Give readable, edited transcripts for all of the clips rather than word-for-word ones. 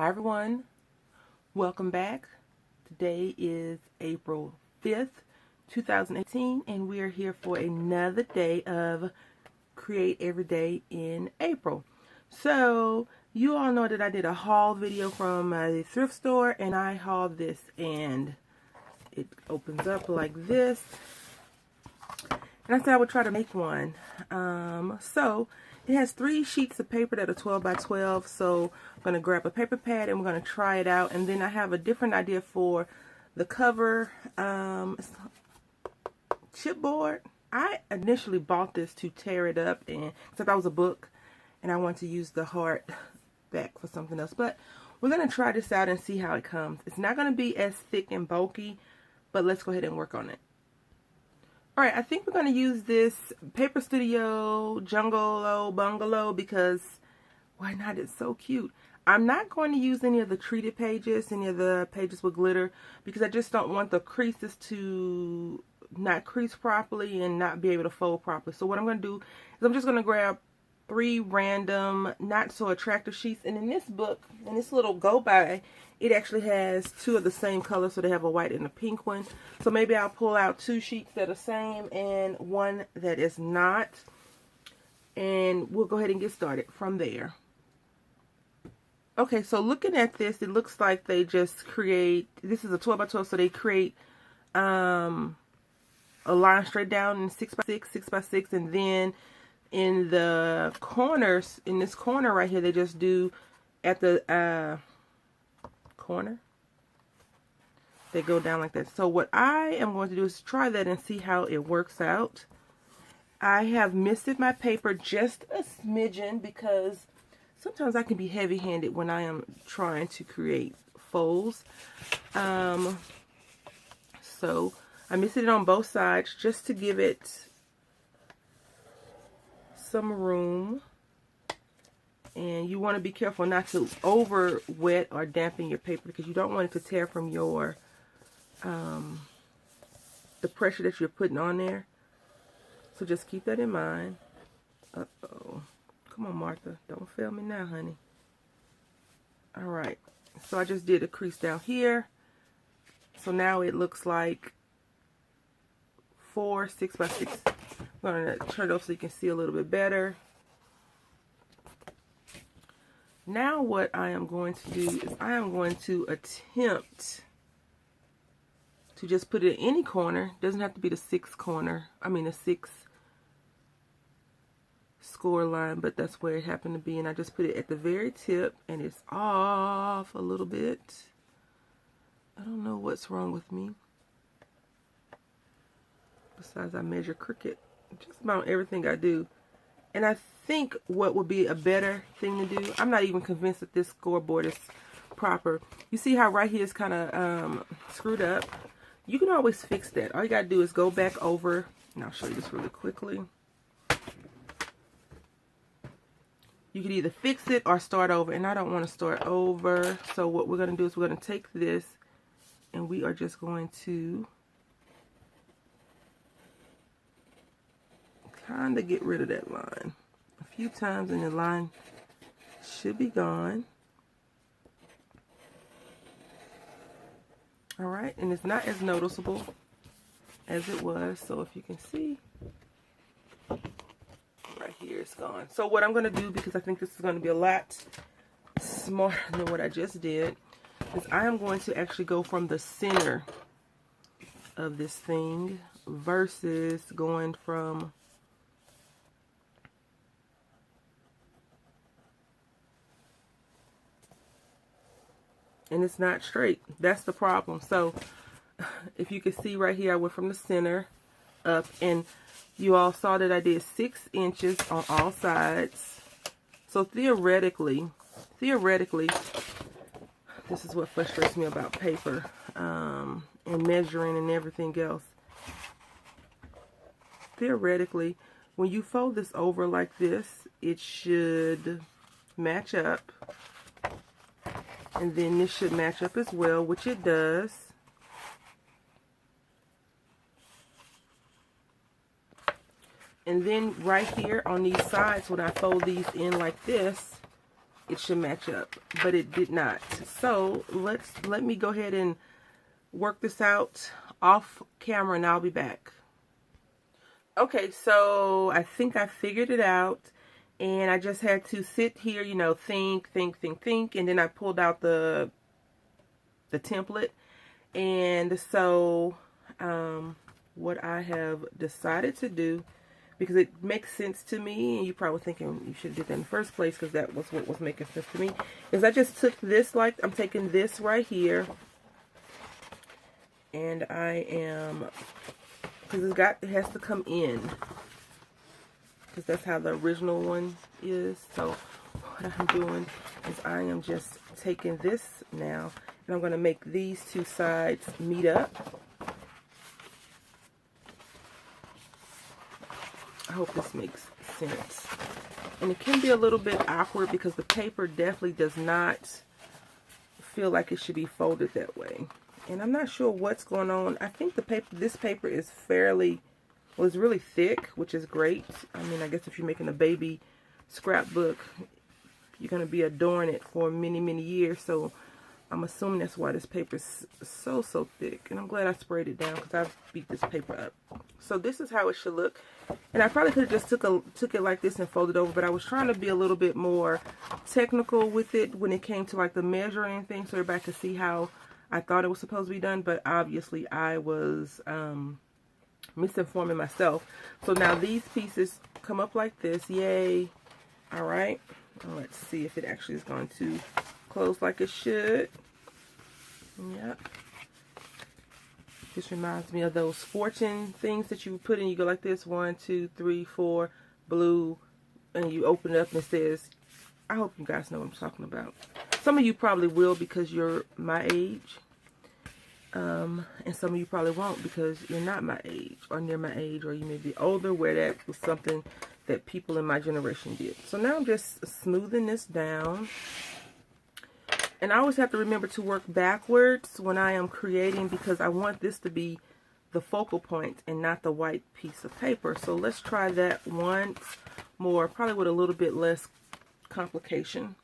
Hi everyone, welcome back. Today is April 5th, 2018, and we are here for another day of Create Every Day in April. So, you all know that I did a haul video from my thrift store, and I hauled this, and it opens up like this. And I said I would try to make one. So, it has 3 sheets of paper that are 12 by 12, so I'm going to grab a paper pad and we're going to try it out. And then I have a different idea for the cover. Chipboard. I initially bought this to tear it up, and except that was a book, and I want to use the hard back for something else. But we're going to try this out and see how it comes. It's not going to be as thick and bulky, but let's go ahead and work on it. Alright, I think we're going to use this Paper Studio Jungalo Bungalow because why not? It's so cute. I'm not going to use any of the treated pages, any of the pages with glitter, because I just don't want the creases to not crease properly and not be able to fold properly. So what I'm going to do is I'm just going to grab 3 random, not so attractive sheets. And in this book, in this little go by, it actually has 2 of the same color, so they have a white and a pink one. So maybe I'll pull out 2 sheets that are same and 1 that is not. And we'll go ahead and get started from there. Okay, so looking at this, it looks like they just create, this is a 12 by 12, so they create a line straight down in 6 by 6, 6 by 6, and then in the corners, in this corner right here, they just do at the corner, they go down like that. So what I am going to do is try that and see how it works out. I have misted my paper just a smidgen because sometimes I can be heavy-handed when I am trying to create folds. So I misted it on both sides just to give it some room. And you want to be careful not to over wet or dampen your paper because you don't want it to tear from your the pressure that you're putting on there. So just keep that in mind. Uh-oh. Come on, Martha. Don't fail me now, honey. Alright. So I just did a crease down here. So now it looks like 4 6 by 6. I'm going to turn it over so you can see a little bit better. Now what I am going to do is I am going to attempt to just put it in any corner. Doesn't have to be the 6th corner. I mean the 6th score line, but that's where it happened to be. And I just put it at the very tip, and it's off a little bit. I don't know what's wrong with me. Besides, I measure crooked just about everything I do. And I think what would be a better thing to do, I'm not even convinced that this scoreboard is proper. You see how right here is kind of screwed up? You can always fix that. All you got to do is go back over, and I'll show you this really quickly. You can either fix it or start over, and I don't want to start over. So what we're going to do is we're going to take this, and we are just going to kind of get rid of that line a few times, and the line should be gone. Alright, and it's not as noticeable as it was, so if you can see right here, it's gone. So what I'm going to do, because I think this is going to be a lot smarter than what I just did, is I am going to actually go from the center of this thing versus going from and it's not straight. That's the problem. So if you can see right here, I went from the center up, and you all saw that I did 6 inches on all sides. So theoretically, this is what frustrates me about paper and measuring and everything else. Theoretically, when you fold this over like this, it should match up. And then this should match up as well, which it does. And then right here on these sides, when I fold these in like this, it should match up, but it did not. So let me go ahead and work this out off camera and I'll be back. Okay, so I think I figured it out, and I just had to sit here, you know, think, and then I pulled out the template. And so what I have decided to do, because it makes sense to me, and you're probably thinking you should have did that in the first place because that was what was making sense to me, is I just took this, like I'm taking this right here, and I am, because it has to come in, because that's how the original one is. So what I'm doing is I am just taking this now, and I'm going to make these two sides meet up. I hope this makes sense. And it can be a little bit awkward because the paper definitely does not feel like it should be folded that way. And I'm not sure what's going on. I think this paper is fairly, well, it's really thick, which is great. I mean, I guess if you're making a baby scrapbook, you're going to be adoring it for many, many years. So I'm assuming that's why this paper is so thick. And I'm glad I sprayed it down because I've beat this paper up. So this is how it should look. And I probably could have just took it like this and folded over, but I was trying to be a little bit more technical with it when it came to like the measuring and things, so everybody could see how I thought it was supposed to be done. But obviously I was misinforming myself. So now these pieces come up like this. Yay. All right. Let's see if it actually is going to close like it should. Yep. This reminds me of those fortune things that you put in. You go like this, 1, 2, 3, 4, blue, and you open it up and it says, I hope you guys know what I'm talking about. Some of you probably will because you're my age. And some of you probably won't because you're not my age or near my age, or you may be older, where that was something that people in my generation did. So now I'm just smoothing this down. And I always have to remember to work backwards when I am creating, because I want this to be the focal point and not the white piece of paper. So let's try that once more, probably with a little bit less complication.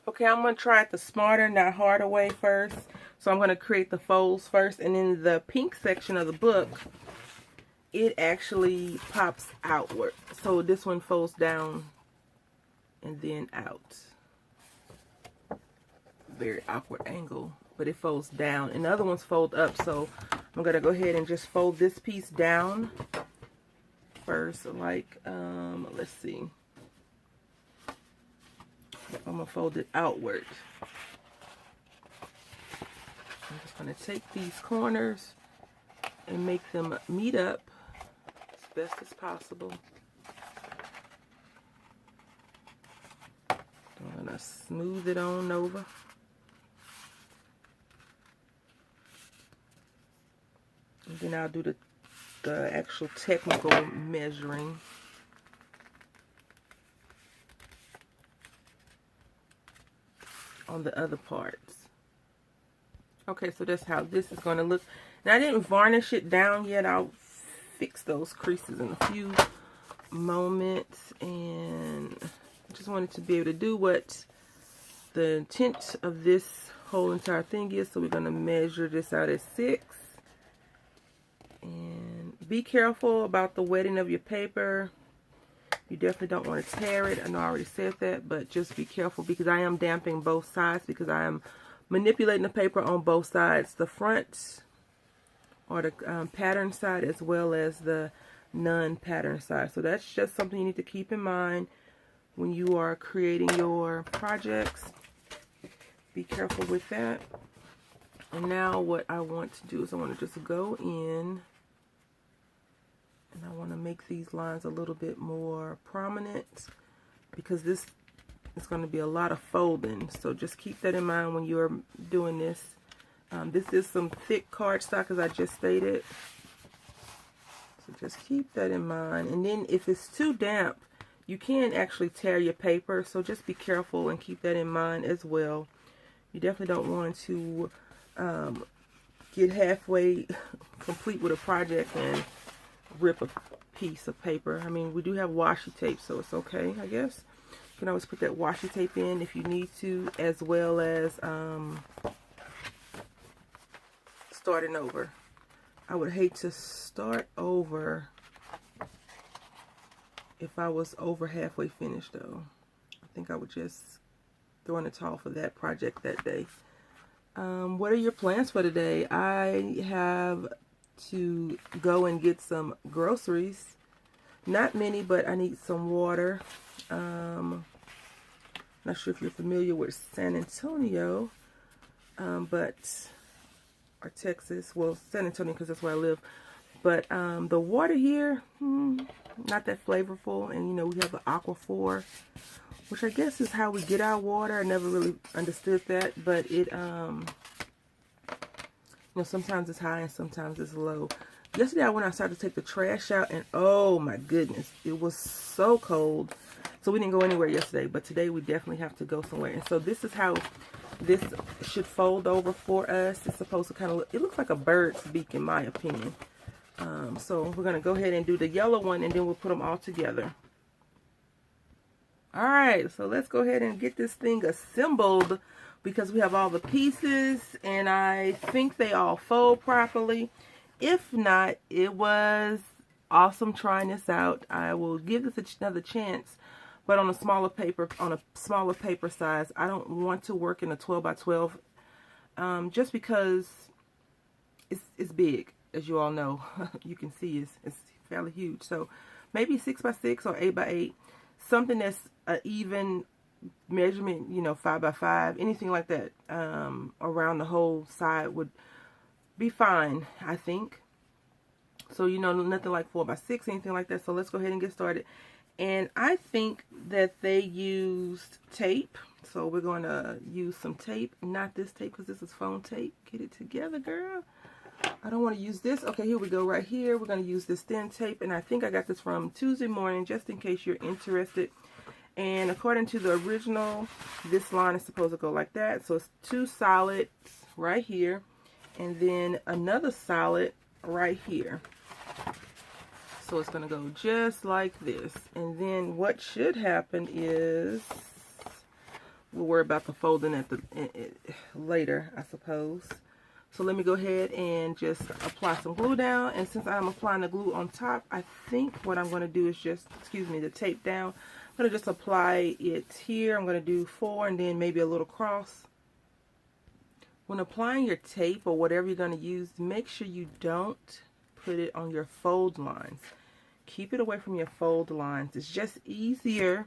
Okay, I'm going to try it the smarter, not harder way first. So I'm going to create the folds first, and in the pink section of the book, it actually pops outward. So this one folds down and then out. Very awkward angle, but it folds down, and the other ones fold up. So I'm going to go ahead and just fold this piece down first, like let's see, I'm going to fold it outward. I'm just going to take these corners and make them meet up as best as possible. I'm going to smooth it on over. And then I'll do the actual technical measuring. On the other parts. Okay, so that's how this is going to look. Now I didn't varnish it down yet. I'll fix those creases in a few moments. And I just wanted to be able to do what the intent of this whole entire thing is. So we're going to measure this out at 6. And be careful about the wetting of your paper. You definitely don't want to tear it. I know I already said that, but just be careful because I am damping both sides, because I am manipulating the paper on both sides, the front or the pattern side as well as the non-pattern side. So that's just something you need to keep in mind when you are creating your projects. Be careful with that. And now what I want to do is I want to just go in and I want to make these lines a little bit more prominent, because this is going to be a lot of folding. So just keep that in mind when you're doing this. This is some thick cardstock, as I just stated. So just keep that in mind. And then if it's too damp, you can actually tear your paper. So just be careful and keep that in mind as well. You definitely don't want to get halfway complete with a project and rip a piece of paper. I mean, we do have washi tape, so it's okay, I guess. You can always put that washi tape in if you need to, as well as starting over. I would hate to start over if I was over halfway finished though. I think I would just throw in the towel for that project that day. What are your plans for today? I have to go and get some groceries. Not many, but I need some water. Not sure if you're familiar with San Antonio, or Texas. Well, San Antonio because that's where I live. But the water here, not that flavorful. And you know, we have the Aquaphor, which I guess is how we get our water. I never really understood that, but it, you know, sometimes it's high and sometimes it's low. Yesterday I went outside to take the trash out, and oh my goodness, it was so cold. So we didn't go anywhere yesterday, but today we definitely have to go somewhere. And so this is how this should fold over for us. It's supposed to kind of look, it looks like a bird's beak in my opinion. So we're going to go ahead and do the yellow one, and then we'll put them all together. Alright, so let's go ahead and get this thing assembled because we have all the pieces, and I think they all fold properly. If not, it was awesome trying this out. I will give this another chance, but on a smaller paper, size. I don't want to work in a 12 by 12, just because it's big, as you all know. You can see it's fairly huge. So maybe 6 by 6 or 8 by 8, something that's an even measurement, you know, 5 by 5, anything like that, around the whole side would be fine, I think. So, you know, nothing like 4 by 6, anything like that. So let's go ahead and get started. And I think that they used tape. So we're going to use some tape. Not this tape because this is foam tape. Get it together, girl. I don't want to use this. Okay, here we go right here. We're going to use this thin tape. And I think I got this from Tuesday Morning, just in case you're interested. And according to the original, this line is supposed to go like that. So it's 2 solids right here. And then another solid right here. So it's going to go just like this. And then what should happen is, we'll worry about the folding at the later, I suppose. So let me go ahead and just apply some glue down. And since I'm applying the glue on top, I think what I'm going to do is just, the tape down. I'm going to just apply it here. I'm going to do 4 and then maybe a little cross. When applying your tape or whatever you're going to use, make sure you don't put it on your fold lines. Keep it away from your fold lines. It's just easier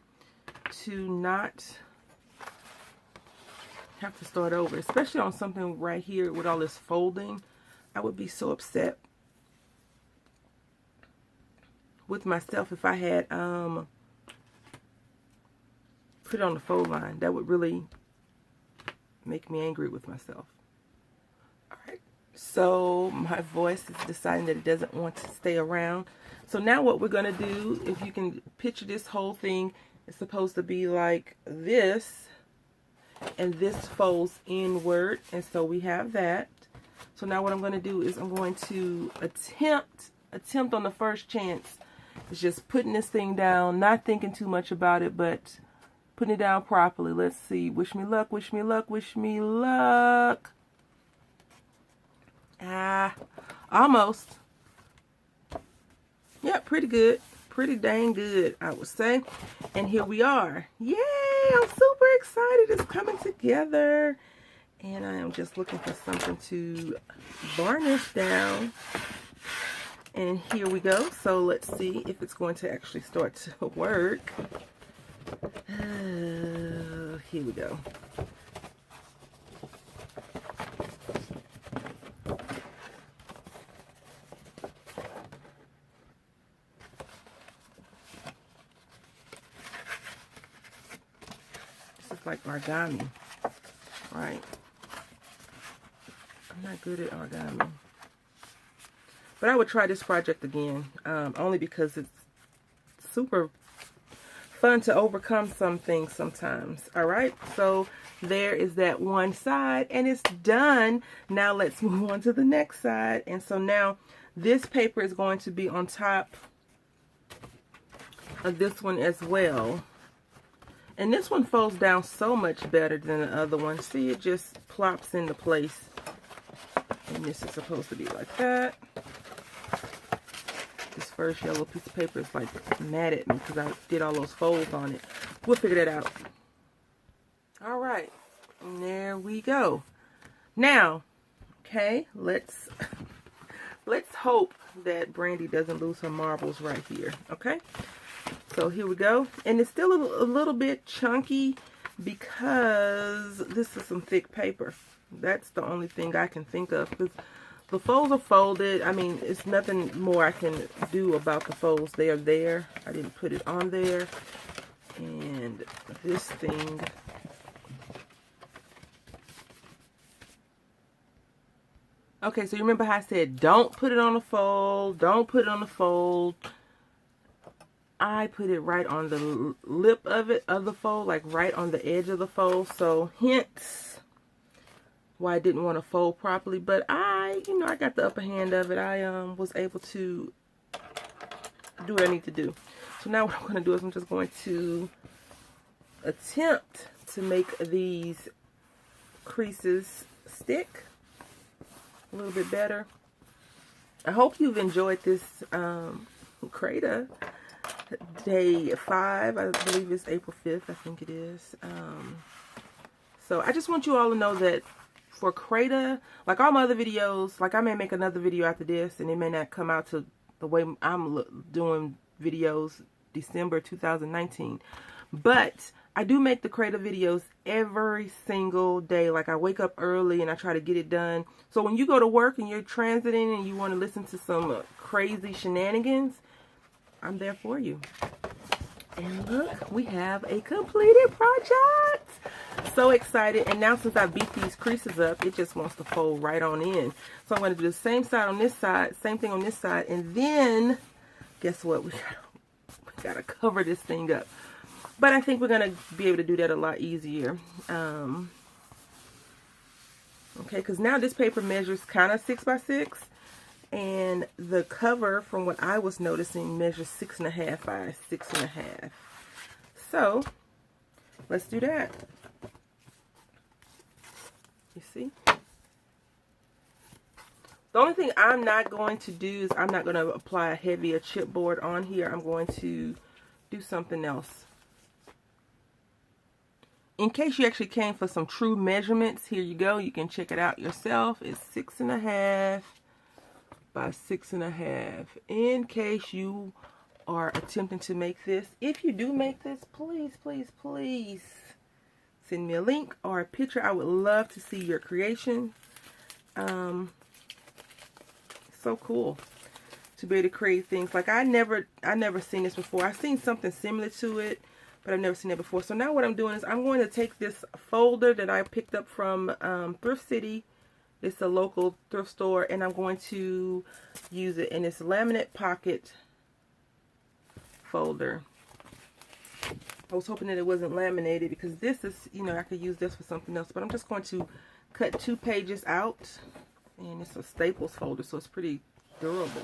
to not have to start over, especially on something right here with all this folding. I would be so upset with myself if I had put it on the fold line. That would really make me angry with myself. Alright, so my voice is deciding that it doesn't want to stay around. So now what we're going to do, if you can picture this whole thing, it's supposed to be like this, and this folds inward, and so we have that. So now what I'm going to do is I'm going to attempt on the first chance. It's just putting this thing down, not thinking too much about it, but putting it down properly. Let's see. Wish me luck, wish me luck, wish me luck. Almost. Yeah, pretty good. Pretty dang good, I would say. And here we are. Yay! I'm super excited. It's coming together. And I am just looking for something to varnish down. And here we go. So let's see if it's going to actually start to work. Here we go. This is like origami, right? I'm not good at origami. But I would try this project again, only because it's super fun to overcome some things sometimes. All right, so there is that one side, and it's done. Now let's move on to the next side. And so now this paper is going to be on top of this one as well. And this one folds down so much better than the other one. See, it just plops into place. And this is supposed to be like that. This first yellow piece of paper is like mad at me because I did all those folds on it. We'll figure that out. All right, and there we go. Now, okay, let's hope that Brandy doesn't lose her marbles right here. Okay, so here we go, and it's still a little bit chunky because this is some thick paper. That's the only thing I can think of, because the folds are folded. I mean, it's nothing more I can do about the folds. They are there. I didn't put it on there. And this thing, okay, so you remember how I said don't put it on the fold, don't put it on the fold. I put it right on the lip of the fold, like right on the edge of the fold. So hence why I didn't want to fold properly, but I got the upper hand of it. I was able to do what I need to do. So now what I'm going to do is I'm just going to attempt to make these creases stick a little bit better. I hope you've enjoyed this Crater day 5. I believe it's April 5th. I think it is. So I just want you all to know that for Crater, like all my other videos, like I may make another video after this and it may not come out to the way I'm doing videos December 2019. But I do make the Crater videos every single day. Like I wake up early and I try to get it done. So when you go to work and you're transiting and you want to listen to some crazy shenanigans, I'm there for you. And look, we have a completed project. So excited. And now since I beat these creases up, it just wants to fold right on in. So I'm going to do the same side on this side, same thing on this side. And then, guess what? We gotta cover this thing up. But I think we're going to be able to do that a lot easier. Okay, because now this paper measures kind of 6 by 6. And the cover, from what I was noticing, measures 6.5 by 6.5. So, let's do that. You see? The only thing I'm not going to do is I'm not going to apply a heavier chipboard on here. I'm going to do something else. In case you actually came for some true measurements, here you go. You can check it out yourself. It's 6.5 by 6.5. In case you are attempting to make this. If you do make this, please, please, please send me a link or a picture. I would love to see your creation. So cool to be able to create things. Like I never seen this before. I've seen something similar to it, but I've never seen it before. So now what I'm doing is I'm going to take this folder that I picked up from Thrift City. It's a local thrift store, and I'm going to use it in this laminate pocket folder. I was hoping that it wasn't laminated because this is, I could use this for something else, but I'm just going to cut 2 pages out, and it's a Staples folder, so it's pretty durable.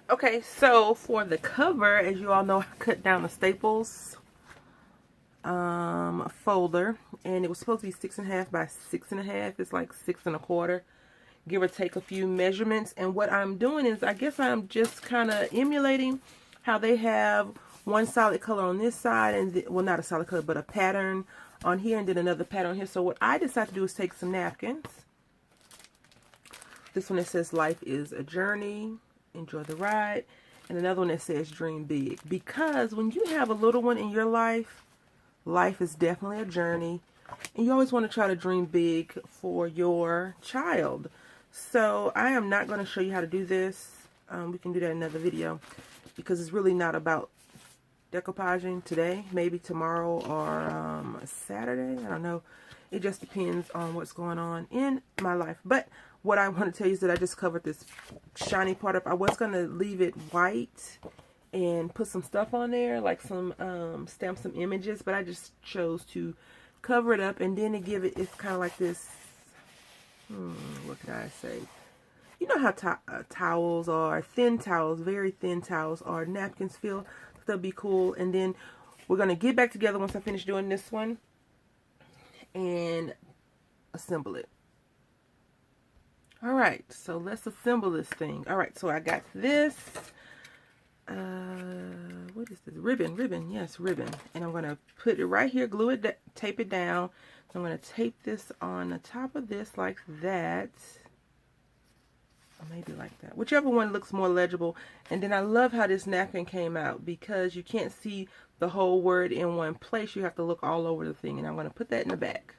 Okay, so for the cover, as you all know, I cut down the Staples folder, and it was supposed to be 6.5 by 6.5. It's like 6 1/4, give or take a few measurements. And what I'm doing is, I guess I'm just kind of emulating how they have one solid color on this side, and well, not a solid color, but a pattern on here, and then another pattern here. So what I decided to do is take some napkins. This one that says life is a journey, enjoy the ride, and another one that says dream big. Because when you have a little one in your life, life is definitely a journey, and you always want to try to dream big for your child. So I am not going to show you how to do this. We can do that in another video, because it's really not about decoupaging today. Maybe tomorrow or Saturday. I don't know. It just depends on what's going on in my life. But what I want to tell you is that I just covered this shiny part up. I was going to leave it white and put some stuff on there, like some stamp some images, but I just chose to cover it up, and then to give it, it's kind of like this, what can I say, you know how towels are, thin towels, very thin towels, or napkins feel. That'll be cool. And then we're going to get back together once I finish doing this one and assemble it. Alright, so let's assemble this thing. Alright, so I got this. What is this? Ribbon. Yes, ribbon. And I'm going to put it right here, glue it, tape it down. So I'm going to tape this on the top of this like that. Or maybe like that. Whichever one looks more legible. And then I love how this napkin came out because you can't see the whole word in one place. You have to look all over the thing. And I'm going to put that in the back.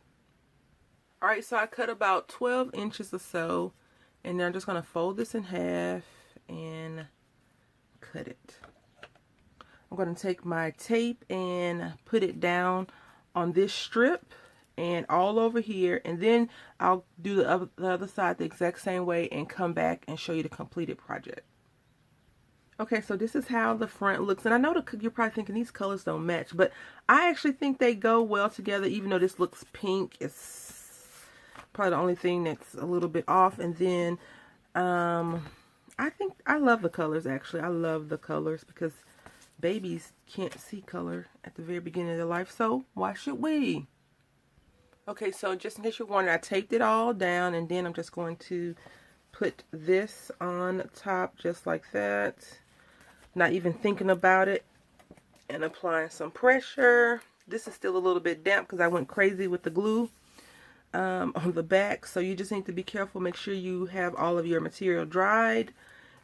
Alright, so I cut about 12 inches or so. And then I'm just going to fold this in half and cut it. I'm going to take my tape and put it down on this strip and all over here, and then I'll do the other side the exact same way and come back and show you the completed project. Okay, so this is how the front looks, and I know you're probably thinking these colors don't match, but I actually think they go well together. Even though this looks pink, it's probably the only thing that's a little bit off. And then I think I love the colors. Actually, I love the colors because babies can't see color at the very beginning of their life, so why should we? Okay, so just in case you're wondering, I taped it all down, and then I'm just going to put this on top just like that, not even thinking about it, and applying some pressure. This is still a little bit damp because I went crazy with the glue on the back, so you just need to be careful. Make sure you have all of your material dried.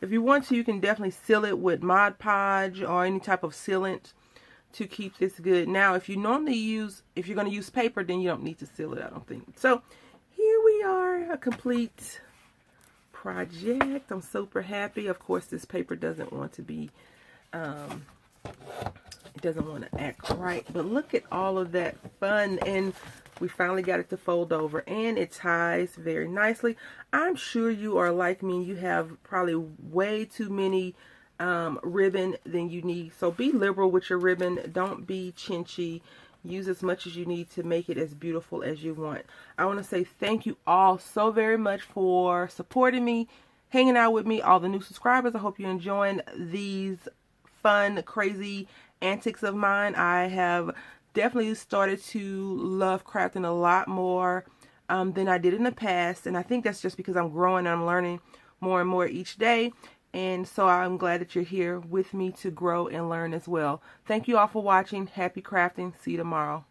If you want to, you can definitely seal it with Mod Podge or any type of sealant to keep this good. Now, if you're going to use paper, then you don't need to seal it, I don't think. So, here we are, a complete project. I'm super happy. Of course, this paper doesn't want to be, it doesn't want to act right. But look at all of that fun, and we finally got it to fold over, and it ties very nicely. I'm sure you are like me. You have probably way too many ribbon than you need. So be liberal with your ribbon. Don't be chinchy. Use as much as you need to make it as beautiful as you want. I want to say thank you all so very much for supporting me, hanging out with me, all the new subscribers. I hope you're enjoying these fun, crazy antics of mine. I have definitely started to love crafting a lot more than I did in the past, and I think that's just because I'm growing and I'm learning more and more each day. And so I'm glad that you're here with me to grow and learn as well. Thank you all for watching. Happy crafting. See you tomorrow.